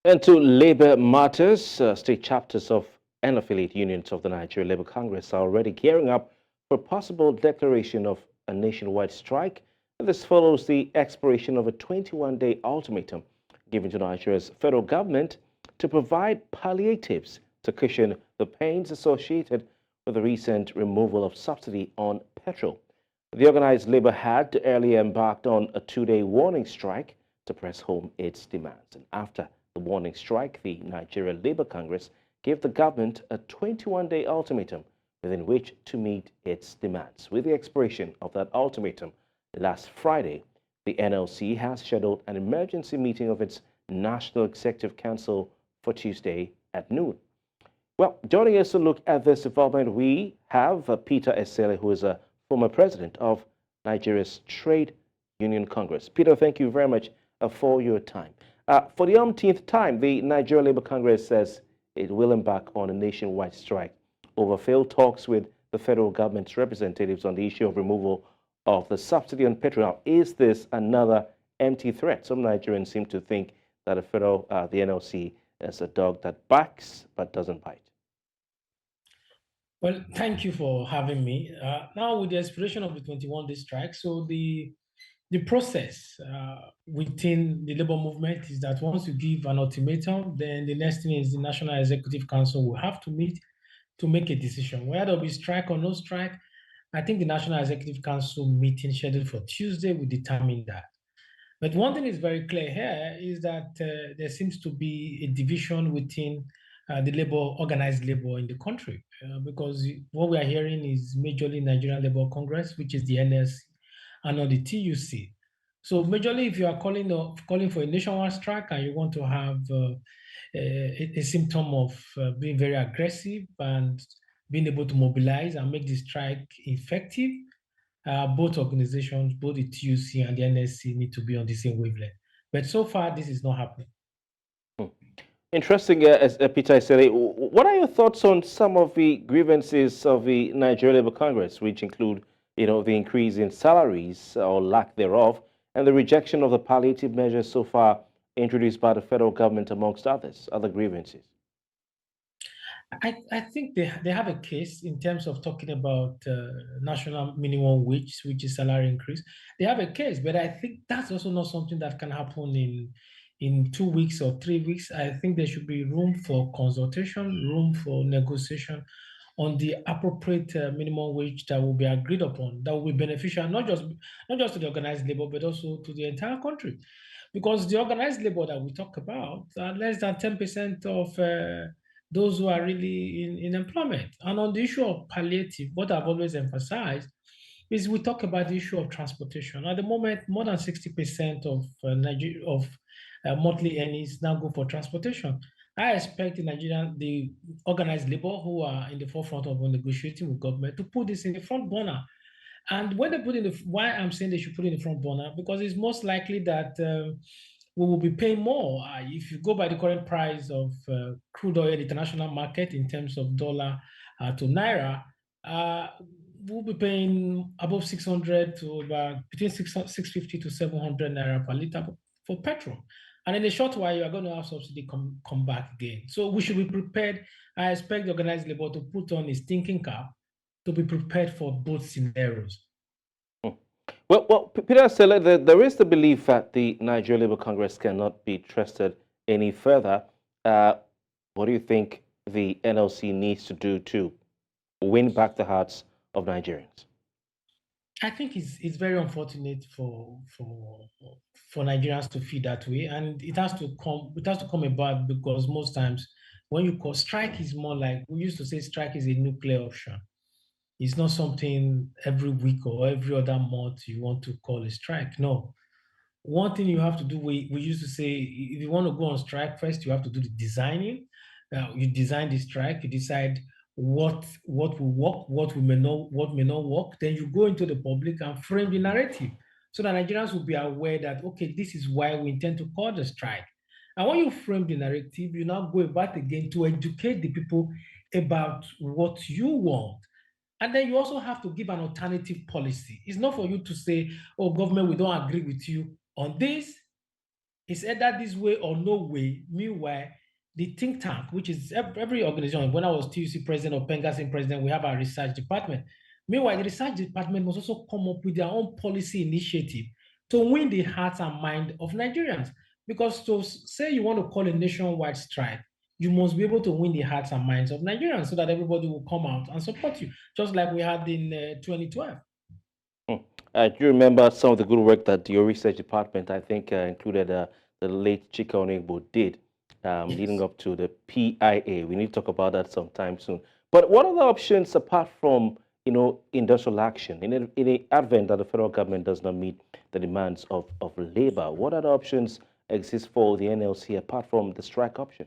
And to labor matters, state chapters of and affiliate unions of the Nigeria Labour Congress are already gearing up for possible declaration of a nationwide strike. And this follows the expiration of a 21-day ultimatum given to Nigeria's federal government to provide palliatives to cushion the pains associated with the recent removal of subsidy on petrol. The organized labor had earlier embarked on a 2-day warning strike to press home its demands. And after the warning strike, the Nigeria Labour Congress gave the government a 21-day ultimatum within which to meet its demands. With the expiration of that ultimatum last Friday, the NLC has scheduled an emergency meeting of its National Executive Council for Tuesday at noon. Well, joining us to look at this development, we have Peter Esele, who is a former president of Nigeria's Trade Union Congress. Peter, thank you very much for your time. For the umpteenth time, the Nigeria Labour Congress says it will embark on a nationwide strike over failed talks with the federal government's representatives on the issue of removal of the subsidy on petrol. Now, is this another empty threat? Some Nigerians seem to think that the NLC, is a dog that barks but doesn't bite. Well, thank you for having me. Now, with the expiration of the 21-day strike, so the process within the labor movement is that once you give an ultimatum, then the next thing is the National Executive Council will have to meet to make a decision. Whether there'll be strike or no strike, I think the National Executive Council meeting scheduled for Tuesday will determine that. But one thing is very clear here is that there seems to be a division within the organized labor in the country, because what we are hearing is majorly Nigerian Labour Congress, which is the NSC, and not the TUC. So majorly, if you are calling for a nationwide strike and you want to have a symptom of being very aggressive and being able to mobilize and make the strike effective, both organizations, both the TUC and the NSC, need to be on the same wavelength. But so far, this is not happening. Interesting, Peter Esele. What are your thoughts on some of the grievances of the Nigeria Labour Congress, which include, the increase in salaries or lack thereof, and the rejection of the palliative measures so far introduced by the federal government, amongst other grievances? I think they have a case in terms of talking about national minimum wage, which is salary increase. They have a case, but I think that's also not something that can happen in 2 weeks or 3 weeks. I think there should be room for consultation, room for negotiation on the appropriate minimum wage that will be agreed upon, that will be beneficial not just to the organized labor, but also to the entire country, because the organized labor that we talk about are less than 10% of those who are really in employment. And on the issue of palliative, what I've always emphasized is we talk about the issue of transportation. At the moment, more than 60% of monthly earnings now go for transportation. I expect the organized labor who are in the forefront of negotiating with government to put this in the front burner. And when they put why I'm saying they should put it in the front burner, because it's most likely that we will be paying more. If you go by the current price of crude oil in the international market in terms of dollar to naira, uh, we'll be paying above 600 to about between 650 to 700 naira per liter for petrol. And in a short while, you are going to have subsidy come back again. So we should be prepared. I expect the organized labor to put on its thinking cap to be prepared for both scenarios. Well, Peter Esele, there is the belief that the Nigeria Labour Congress cannot be trusted any further. Uh, what do you think the NLC needs to do to win back the hearts of Nigerians? I think it's very unfortunate for Nigerians to feel that way, and it has to come about because most times when you call strike is more like we used to say strike is a nuclear option. It's not something every week or every other month you want to call a strike. No, one thing you have to do, we used to say, if you want to go on strike, first you have to do the designing. You design the strike, you decide what will work, what may not work. Then you go into the public and frame the narrative so that Nigerians will be aware that, okay, this is why we intend to call the strike. And when you frame the narrative, you now go back again to educate the people about what you want. And then you also have to give an alternative policy. It's not for you to say, oh, government, we don't agree with you on this. It's either this way or no way. Meanwhile, the think tank, which is every organization, when I was TUC president or Pengasin president, we have our research department. Meanwhile, the research department must also come up with their own policy initiative to win the hearts and mind of Nigerians. Because to say you want to call a nationwide strike, you must be able to win the hearts and minds of Nigerians so that everybody will come out and support you, just like we had in 2012. Hmm. Do you remember some of the good work that your research department, I think, included the late Chika Onigbo did leading Yes. up to the PIA? We need to talk about that sometime soon. But what are the options apart from, industrial action in the advent that the federal government does not meet the demands of labor? What other options exist for the NLC apart from the strike option?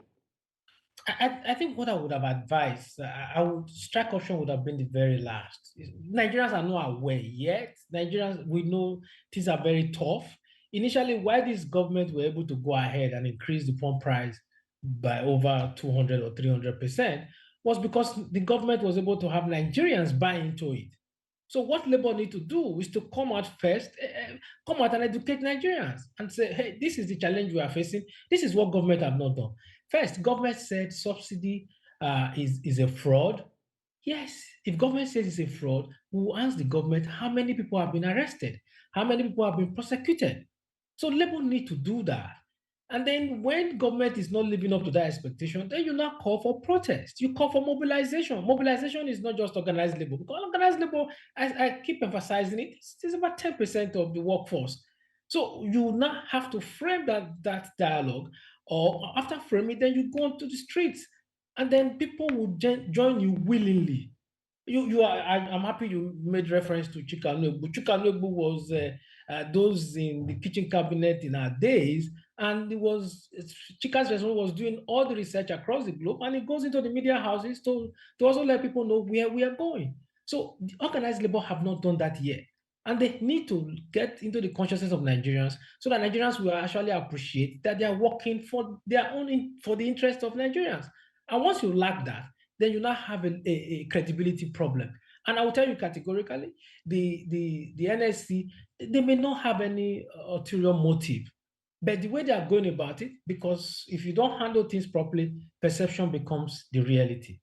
I think what I would have advised, I would strike option would have been the very last. Nigerians are not aware yet. Nigerians, we know things are very tough. Initially, why this government were able to go ahead and increase the pump price by over 200 or 300% was because the government was able to have Nigerians buy into it. So what Labour need to do is to come out first, come out and educate Nigerians and say, hey, this is the challenge we are facing. This is what government have not done. First, government said subsidy is a fraud. Yes, if government says it's a fraud, we will ask the government how many people have been arrested, how many people have been prosecuted. So Labour need to do that. And then when government is not living up to that expectation, then you now call for protest. You call for mobilization. Mobilization is not just organized labor. Because organized labor, I keep emphasizing it, it's about 10% of the workforce. So you now have to frame that dialogue, or after framing, then you go onto the streets, and then people will join you willingly. I'm happy you made reference to Chikanogbu. Chikanogbu was those in the kitchen cabinet in our days, and Chika's restaurant was doing all the research across the globe, and it goes into the media houses to also let people know where we are going. So the organized labor have not done that yet. And they need to get into the consciousness of Nigerians so that Nigerians will actually appreciate that they are working for their own, for the interest of Nigerians. And once you lack that, then you now have a credibility problem. And I will tell you categorically, the NSC, they may not have any ulterior motive, but the way they are going about it, because if you don't handle things properly, perception becomes the reality.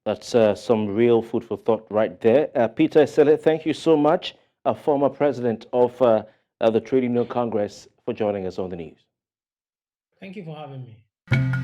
That's some real food for thought right there. Peter Esele, thank you so much, a former president of the Trade Union Congress, for joining us on the news. Thank you for having me.